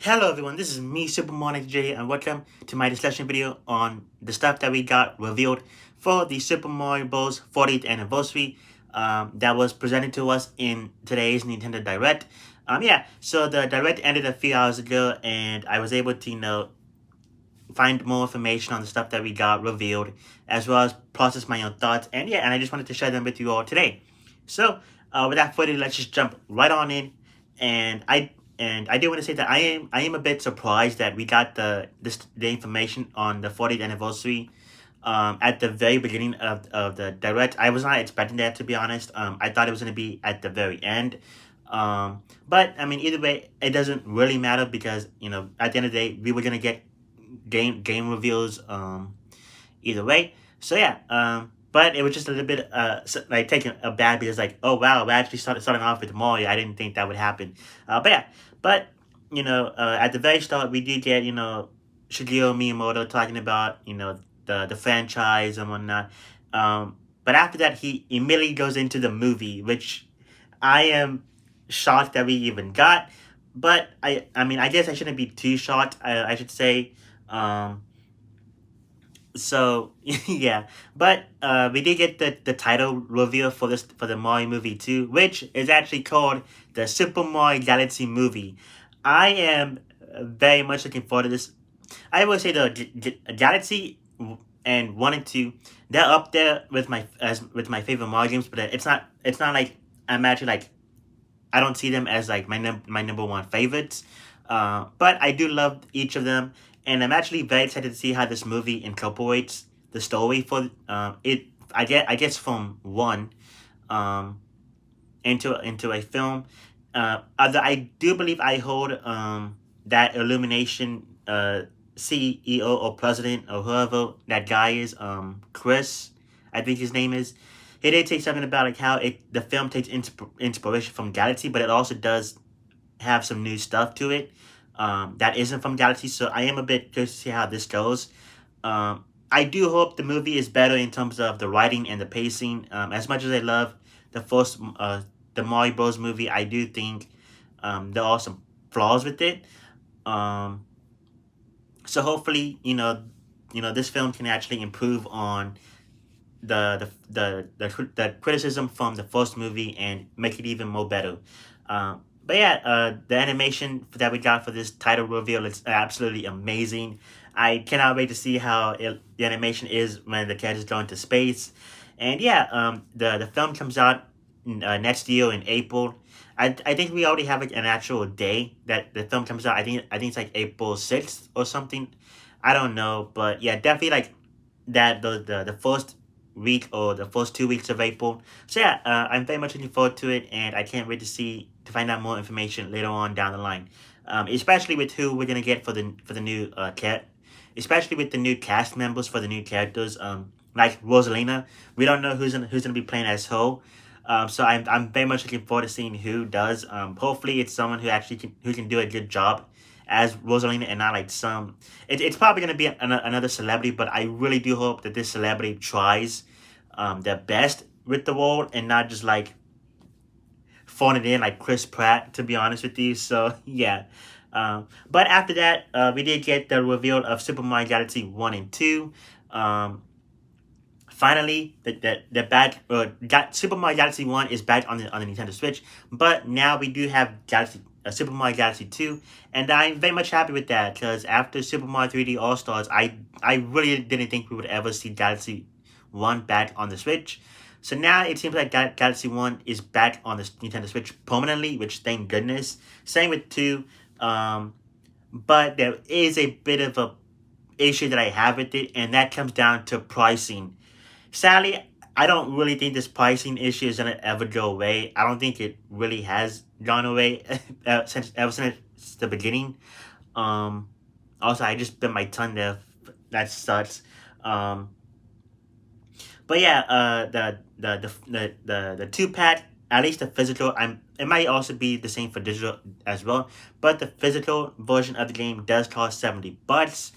Hello everyone, this is me, Super Mario J, and welcome to my discussion video on the stuff that we got revealed for the Super Mario Bros. 40th anniversary that was presented to us in today's Nintendo Direct. So the Direct ended a few hours ago, and I was able to, find more information on the stuff that we got revealed, as well as process my own thoughts, and I just wanted to share them with you all today. So, without further ado, let's just jump right on in, and I do want to say that I am a bit surprised that we got the information on the 40th anniversary at the very beginning of the direct. I was not expecting that, to be honest. I thought it was going to be at the very end. But I mean, either way, it doesn't really matter because at the end of the day, we were gonna get game reveals either way. So yeah, but it was just a little bit like taking a bad because like, oh wow, we actually starting off with Mario. I didn't think that would happen. But yeah, but at the very start we did get Shigeru Miyamoto talking about the franchise and whatnot. But after that he immediately goes into the movie, which I am shocked that we even got. But I mean I guess I shouldn't be too shocked. I should say. Um, so yeah, but we did get the title reveal for the Mario movie too, which is actually called the Super Mario Galaxy movie. I am very much looking forward to this. I would say the Galaxy and 1 and 2, they're up there with my favorite Mario games, but it's not like I'm actually like I don't see them as like my number one favorites. But I do love each of them, and I'm actually very excited to see how this movie incorporates the story for it. I guess from one um, into a film. Although I do believe I hold that Illumination CEO or president or whoever that guy is, Chris, I think his name is. He did say something about like how the film takes inspiration from Galaxy, but it also does have some new stuff to it that isn't from Galaxy. So I am a bit curious to see how this goes. I do hope the movie is better in terms of the writing and the pacing. As much as I love the first the Mario Bros movie, I do think there are some flaws with it. Um, so hopefully, this film can actually improve on the criticism from the first movie and make it even more better. But yeah, the animation that we got for this title reveal is absolutely amazing. I cannot wait to see how the animation is when the characters go into space. And yeah, the film comes out next year in April. I think we already have like, an actual day that the film comes out. I think it's like April 6th or something. I don't know, but yeah, definitely like that the first week or the first 2 weeks of April. So yeah, I'm very much looking forward to it, and I can't wait to find out more information later on down the line. Especially with who we're gonna get for the new cat, especially with the new cast members for the new characters. Like Rosalina, we don't know who's gonna be playing as her. So I'm very much looking forward to seeing who does. Hopefully it's someone who can do a good job as Rosalina and not like some. It's probably gonna be another celebrity, but I really do hope that this celebrity tries their best with the role and not just like phone it in like Chris Pratt. To be honest with you, so yeah. But after that, we did get the reveal of Super Mario Galaxy 1 and 2. Um, Finally, the back Super Mario Galaxy 1 is back on the Nintendo Switch, but now we do have Super Mario Galaxy 2, and I'm very much happy with that because after Super Mario 3D All Stars, I really didn't think we would ever see Galaxy 1 back on the Switch. So now it seems like Galaxy 1 is back on the Nintendo Switch permanently, which thank goodness. Same with 2, but there is a bit of a issue that I have with it, and that comes down to pricing. Sadly, I don't really think this pricing issue is gonna ever go away. I don't think it really has gone away ever since the beginning. Um, Also, I just bit my tongue there. That sucks. Um, but yeah, the 2 pack, at least the physical. It might also be the same for digital as well. But the physical version of the game does cost $70.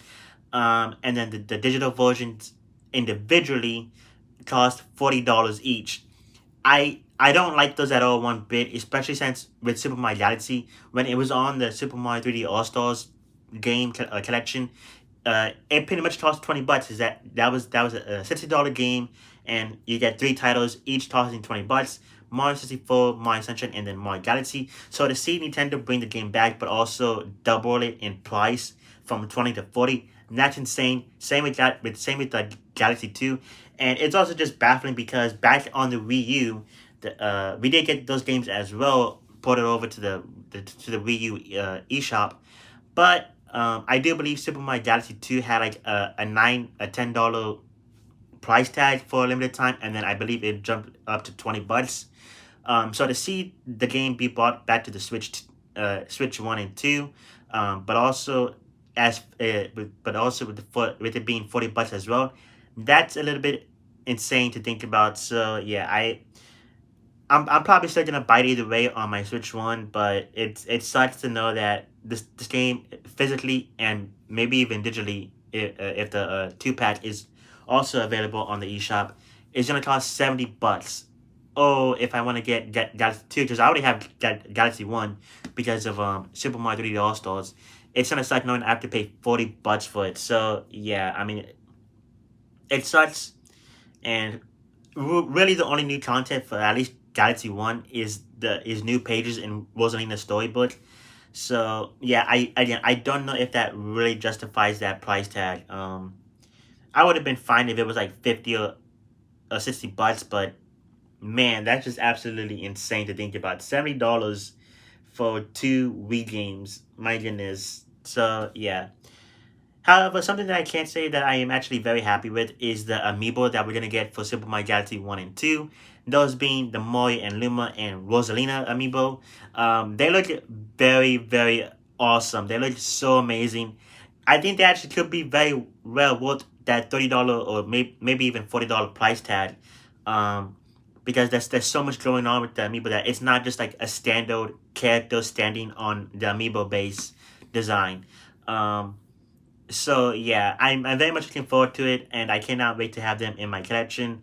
And then the digital versions individually cost $40 each. I don't like those at all one bit, especially since with Super Mario Galaxy, when it was on the Super Mario 3D All Stars collection, it pretty much cost $20. Is that was a $60 game, and you get three titles, each costing $20. Mario 64, Mario Sunshine, and then Mario Galaxy. So to see Nintendo bring the game back, but also double it in price from 20 to 40, that's insane. Same with the Galaxy 2, and it's also just baffling because back on the Wii U, we did get those games as well ported over to the Wii U eShop, but I do believe Super Mario Galaxy 2 had like a $10 price tag for a limited time, and then I believe it jumped up to $20. So to see the game be brought back to the Switch 1 and 2, but also but also with it being $40 as well, that's a little bit insane to think about. So yeah, I'm probably still gonna bite either way on my Switch One, but it sucks to know that this game physically and maybe even digitally, if the two pack is also available on the eShop, is gonna cost $70. Oh, if I want to get Galaxy 2, because I already have Galaxy 1 because of Super Mario 3D All Stars, it's gonna suck knowing I have to pay $40 for it. So yeah, I mean, it sucks, and really the only new content for at least Galaxy One is new pages in Rosalina's storybook. So yeah, I don't know if that really justifies that price tag. I would have been fine if it was like 50 or $60, but man, that's just absolutely insane to think about. $70 for two Wii games. My goodness. So yeah. However, something that I can't say that I am actually very happy with is the Amiibo that we're gonna get for Super Mario Galaxy 1 and 2. Those being the Mori and Luma and Rosalina Amiibo. They look very, very awesome. They look so amazing. I think they actually could be very well worth that $30 or maybe even $40 price tag. Um, because there's so much going on with the Amiibo that it's not just like a standard character standing on the Amiibo base design. Um, so yeah, I'm very much looking forward to it, and I cannot wait to have them in my collection.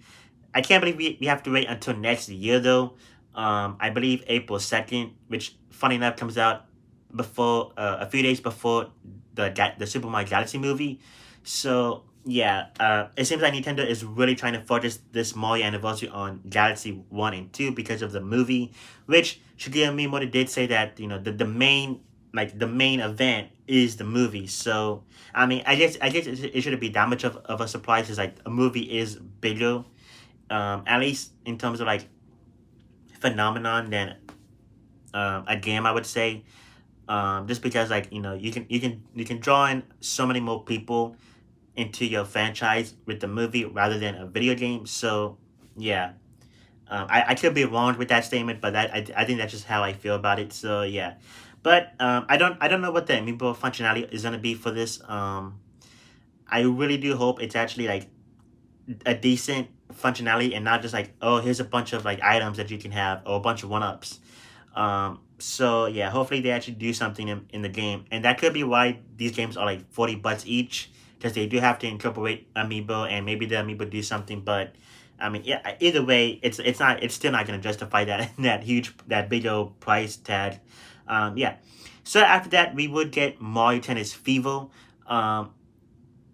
I can't believe we have to wait until next year though. I believe April 2nd, which funny enough comes out before a few days before the Super Mario Galaxy movie. So yeah, it seems like Nintendo is really trying to focus this Mario anniversary on Galaxy 1 and 2 because of the movie, which Shigeru Miyamoto did say that the main event is the movie. So I mean, I guess it shouldn't be that much of a surprise. Because like a movie is bigger, at least in terms of like phenomenon than a game. I would say, just because like you can draw in so many more people into your franchise with the movie rather than a video game. So yeah, I could be wrong with that statement, but I think that's just how I feel about it. So yeah, but I don't know what the amiibo functionality is gonna be for this. I really do hope it's actually like a decent functionality and not just like, oh, here's a bunch of like items that you can have or a bunch of one ups. So yeah, hopefully they actually do something in the game, and that could be why these games are like $40 each, because they do have to incorporate amiibo, and maybe the amiibo do something. But I mean, yeah, either way, it's still not gonna justify that that big old price tag. Yeah. So after that, we would get Mario Tennis Fever. Um,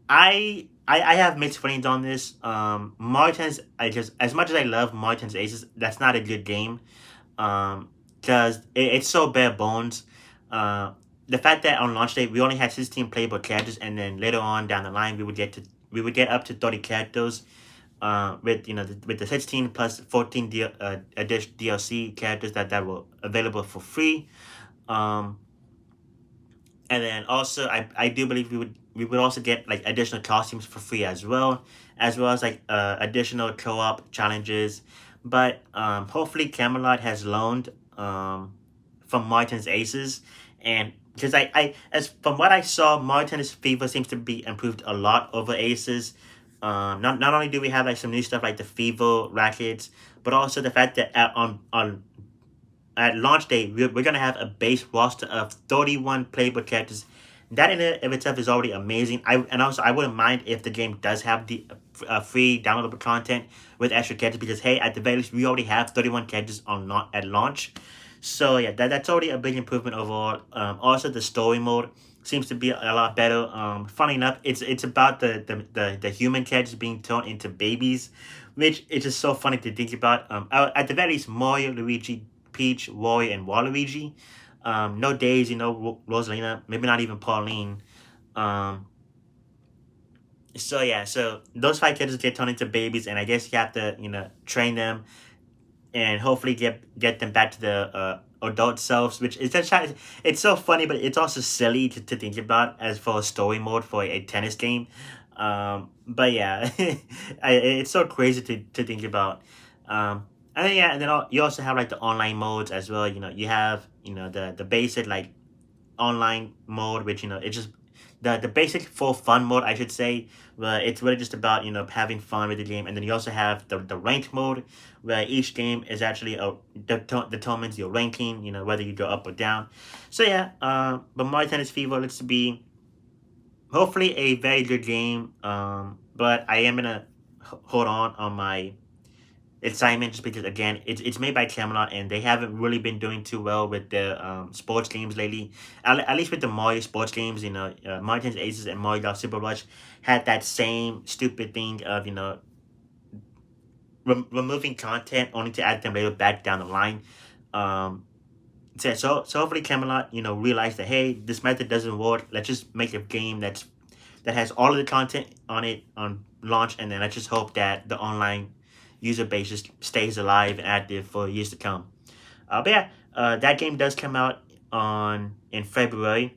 I have mixed feelings on this. Mario Tennis, I just as much as I love Mario Tennis Aces, that's not a good game. Because it's so bare bones. Uh, the fact that on launch day we only had 16 playable characters, and then later on down the line we would get up to 30 characters. With with the 16 plus 14 additional DLC characters that were available for free. Um, and then also I do believe we would also get like additional costumes for free as well as like additional co-op challenges. But hopefully Camelot has learned from Martin's Aces, and because I as from what I saw, Martin's Fever seems to be improved a lot over Aces. Not only do we have like some new stuff like the Fever rackets, but also the fact that on at launch day, we're going to have a base roster of 31 playable characters That in it of itself is already amazing. And also I wouldn't mind if the game does have the free downloadable content with extra characters, because hey, at the very least we already have 31 characters on not at launch. So yeah, that's already a big improvement overall. Also the story mode seems to be a lot better. Funny enough, it's about the human characters being turned into babies, which is just so funny to think about. At the very least, Mario, Luigi, Peach, Wario, and Waluigi. No Daisy, no Rosalina, maybe not even Pauline. Um, so yeah, so those five characters get turned into babies, and I guess you have to train them and hopefully get them back to the adult selves, which is just it's so funny, but it's also silly to think about as for a story mode for a tennis game. But yeah, it's so crazy to think about. And then yeah, and then you also have like the online modes as well. You have the basic like online mode, which it's just the basic for fun mode, I should say, where it's really just about having fun with the game. And then you also have the ranked mode, where each game is actually determines your ranking, whether you go up or down. So yeah, but Mario Tennis Fever looks to be hopefully a very good game. But I am gonna hold on my excitement, just because again it's made by Camelot, and they haven't really been doing too well with their sports games lately. At least with the Mario sports games, Mario Tennis Aces and Mario Golf Super Rush had that same stupid thing of removing content only to add them later back down the line. Um, so hopefully Camelot realized that, hey, this method doesn't work. Let's just make a game that has all of the content on it on launch, and then let's just hope that the online user base just stays alive and active for years to come. But yeah, that game does come out on in February.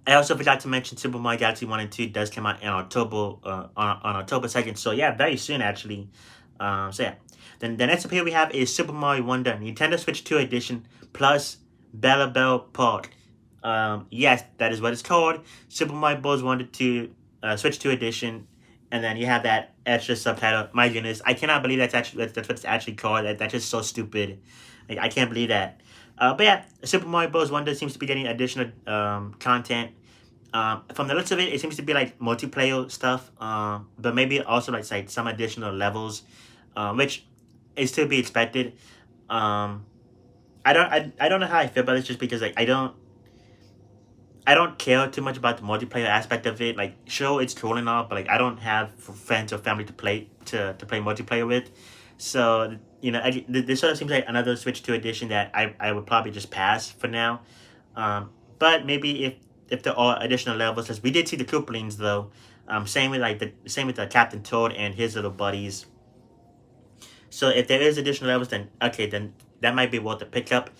I also forgot to mention Super Mario Galaxy 1 and 2 does come out in October on October 2nd. So yeah, very soon actually. So yeah. Then the next up here we have is Super Mario Wonder Nintendo Switch 2 Edition plus Bella Bell Park. Yes, that is what it's called. Super Mario Bros. Wonder 2 Switch 2 Edition. And then you have that extra subtitle. My goodness, I cannot believe that's what it's actually called. That's just so stupid. I can't believe that. But yeah, Super Mario Bros. Wonder seems to be getting additional content. From the looks of it, it seems to be like multiplayer stuff, but maybe also like some additional levels, which is to be expected. Um, I don't know how I feel about this, just because like I don't care too much about the multiplayer aspect of it. Like, sure, it's cool and all, but like I don't have friends or family to play multiplayer with. So this sort of seems like another Switch 2 edition that I would probably just pass for now. But maybe if there are additional levels, because we did see the Koopalings though. Same with the Captain Toad and his little buddies. So if there is additional levels, then okay, then that might be worth a pickup.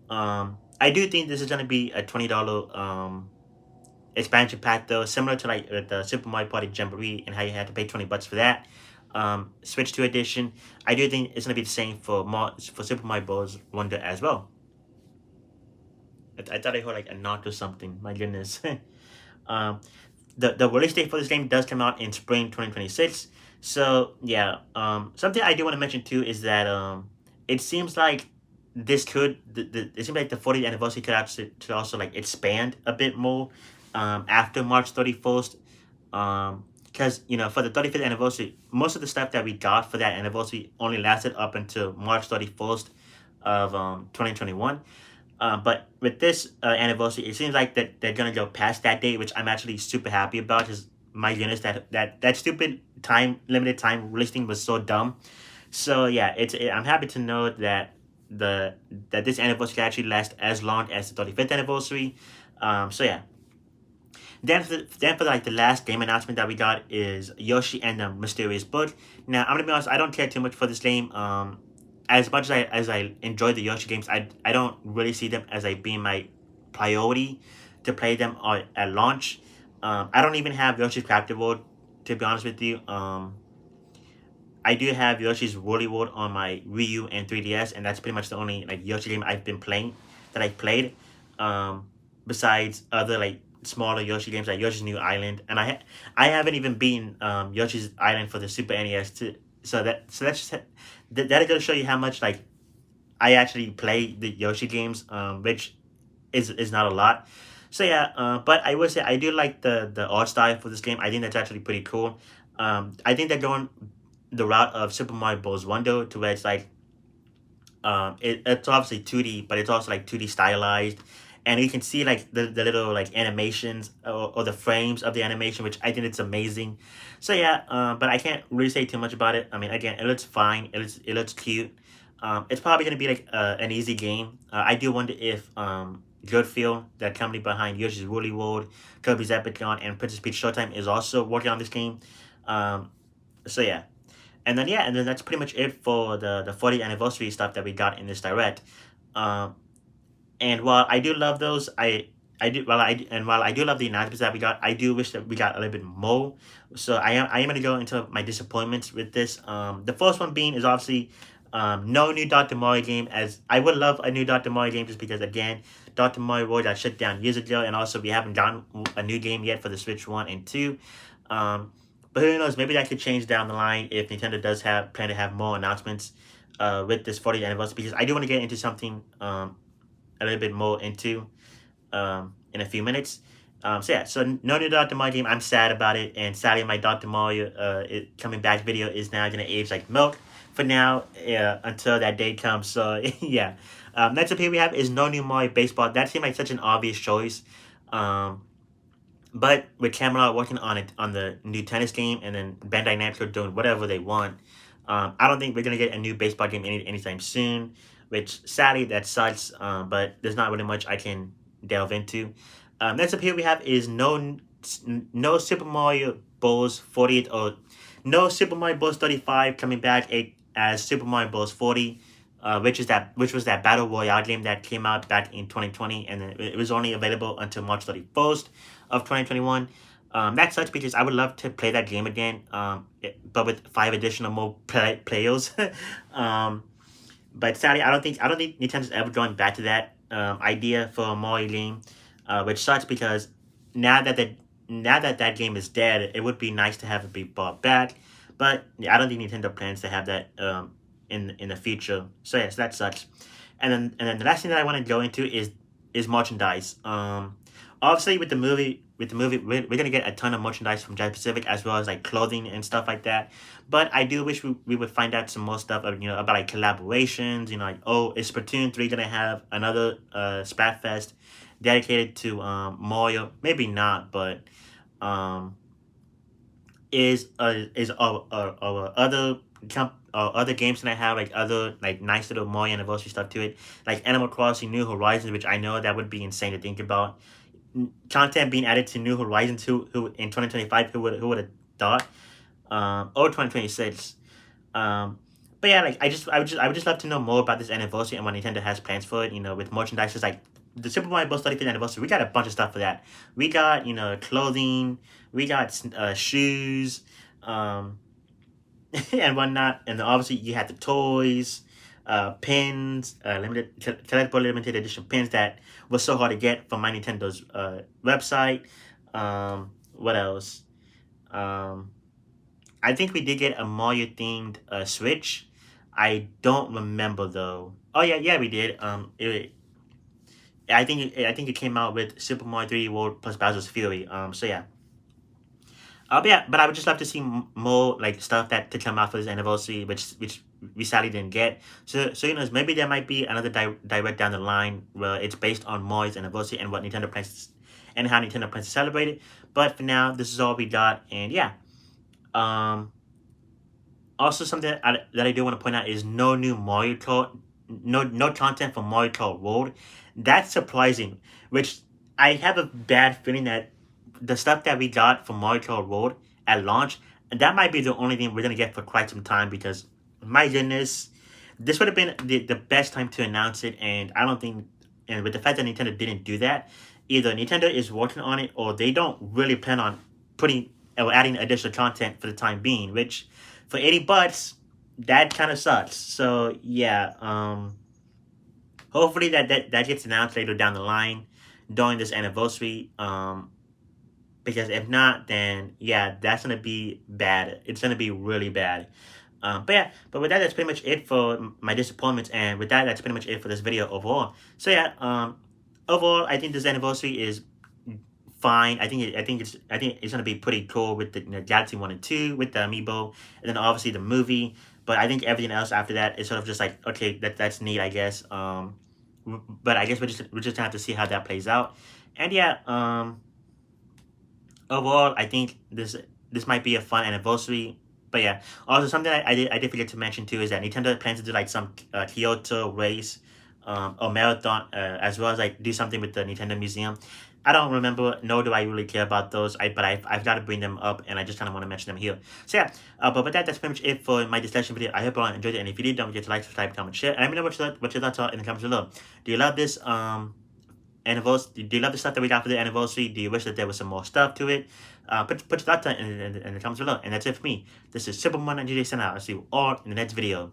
I do think this is gonna be a $20 expansion pack though, similar to like the Super Mario Party Jamboree and how you had to pay $20 for that. Switch 2 edition, I do think it's gonna be the same for Super Mario Bros. Wonder as well. I thought I heard like a knock or something. My goodness. um, the release date for this game does come out in spring 2026. So yeah, something I do want to mention too is that it seems like it seems like the 40th anniversary could also like expand a bit more after March 31st. Because for the 35th anniversary, most of the stuff that we got for that anniversary only lasted up until March 31st of 2021. But with this anniversary, it seems like that they're gonna go past that date, which I'm actually super happy about. Because my goodness, that stupid limited time listing was so dumb. So yeah, I'm happy to know that this anniversary can actually last as long as the 35th anniversary. So yeah. Then for like the last game announcement that we got is Yoshi and the Mysterious Book. Now I'm gonna be honest, I don't care too much for this game. As much as I enjoy the Yoshi games, I don't really see them as being my priority to play them at launch. I don't even have Yoshi's Crafted World, to be honest with you. I do have Yoshi's Woolly World on my Wii U and 3DS, and that's pretty much the only like Yoshi game I've been playing that I played. Um, Besides other like smaller Yoshi games like Yoshi's New Island, and I haven't even beaten Yoshi's Island for the Super NES too. That's just that goes to show you how much like I actually play the Yoshi games, which is not a lot. So yeah, but I would say I do like the art style for this game. I think that's actually pretty cool. I think they're going the route of Super Mario Bros. Wonder, to where it's like it's obviously 2D, but it's also like 2D stylized, and you can see like the little like animations, or the frames of the animation, which I think it's amazing. So yeah, but I can't really say too much about it. I mean, again, it looks fine. It looks cute. It's probably gonna be like an easy game. I do wonder if Goodfield, the company behind Yoshi's Woolly World, Kirby's Epic Yarn, and Princess Peach Showtime, is also working on this game. Um, so yeah, and then that's pretty much it for the 40th anniversary stuff that we got in this direct. Um, and while I do love those, I do while I and while I do love the announcements that we got, I do wish that we got a little bit more. So I am gonna go into my disappointments with this. The first one being is obviously no new Dr. Mario game, as I would love a new Dr. Mario game, just because again, Dr. Mario World got shut down years ago, and also we haven't gotten a new game yet for the Switch 1 and 2. Um, but who knows? Maybe that could change down the line if Nintendo does have plan to have more announcements with this 40th anniversary, because I do want to get into something a little bit more into in a few minutes. So yeah, so no new Dr. Mario game. I'm sad about it, and sadly, my Dr. Mario coming back video is now gonna age like milk for now until that day comes. So yeah, next up here we have is no new Mario baseball. That seemed like such an obvious choice, um, but with Camelot working on it on the new tennis game, and then Bandai Namco doing whatever they want, I don't think we're gonna get a new baseball game anytime soon. Which sadly that sucks. But there's not really much I can delve into. Next up here we have is no Super Mario Bros. 40th, or no Super Mario Bros. 35 coming back as Super Mario Bros. 40. Which was that battle royale game that came out back in 2020, and it was only available until March 31st of 2021. That sucks because I would love to play that game again, but with 5 additional more players. um, but sadly, I don't think Nintendo's ever going back to that idea for a Mario game, which sucks because now that the now that that game is dead, it would be nice to have it be brought back. But yeah, I don't think Nintendo plans to have that in the future. So yes, that sucks. And then the last thing that I want to go into is merchandise. Obviously with the movie we're gonna get a ton of merchandise from Japan Pacific, as well as like clothing and stuff like that. But I do wish we would find out some more stuff of, about like collaborations. Like, oh, is Splatoon 3 gonna have another Splatfest dedicated to Mario? Maybe not, but um other other games that I have, like other like nice little Mario anniversary stuff to it, like Animal Crossing New Horizons, which I know that would be insane to think about. Content being added to New Horizons, who in 2025, who would have thought, or 2026. Um, but yeah, like I would just love to know more about this anniversary and what Nintendo has plans for it. With merchandise, just like the Super Mario Bros. 35th anniversary, we got a bunch of stuff for that. We got clothing, we got shoes, um, and whatnot, and then obviously you had the toys, pins, collectible limited edition pins that was so hard to get from my Nintendo's website. What else? Um, I think we did get a Mario themed Switch. I don't remember though. Oh yeah, yeah we did. I think it came out with Super Mario 3D World plus Bowser's Fury. So yeah. But yeah, but I would just love to see more like stuff that to come out for this anniversary, which we sadly didn't get. So maybe there might be another direct down the line where it's based on Mario's anniversary and what Nintendo plans and how Nintendo plans to celebrate it. But for now, this is all we got, and yeah. Um, Also, something that I do want to point out is no new Mario Kart, no content for Mario Kart World. That's surprising. Which I have a bad feeling that the stuff that we got from Mario Kart World at launch, that might be the only thing we're gonna get for quite some time, because my goodness, this would have been the best time to announce it, and I don't think, and with the fact that Nintendo didn't do that, either Nintendo is working on it or they don't really plan on putting or adding additional content for the time being, which for $80, that kind of sucks. So yeah, hopefully that gets announced later down the line during this anniversary. Because if not, then yeah, that's gonna be bad. It's gonna be really bad. But yeah, but with that, that's pretty much it for my disappointments, and with that, that's pretty much it for this video overall. So yeah, overall, I think this anniversary is fine. I think it's gonna be pretty cool with the Galaxy 1 and 2 with the Amiibo, and then obviously the movie. But I think everything else after that is sort of just like, okay, that's neat, I guess. But I guess we're just gonna have to see how that plays out. And yeah, overall, I think this might be a fun anniversary. But yeah, also something I did forget to mention too is that Nintendo plans to do like some Kyoto race, or marathon, as well as like do something with the Nintendo Museum. I don't remember, nor do I really care about those. I've got to bring them up, and I just kind of want to mention them here. So yeah, but with that, that's pretty much it for my discussion video. I hope you all enjoyed it, and if you did, don't forget to like, subscribe, comment, share, and let me know what your thoughts are in the comments below. Do you love this anniversary? Do you love the stuff that we got for the anniversary? Do you wish that there was some more stuff to it? Put your thoughts in the comments below. And that's it for me. This is Superman and GJ Sana. I'll see you all in the next video.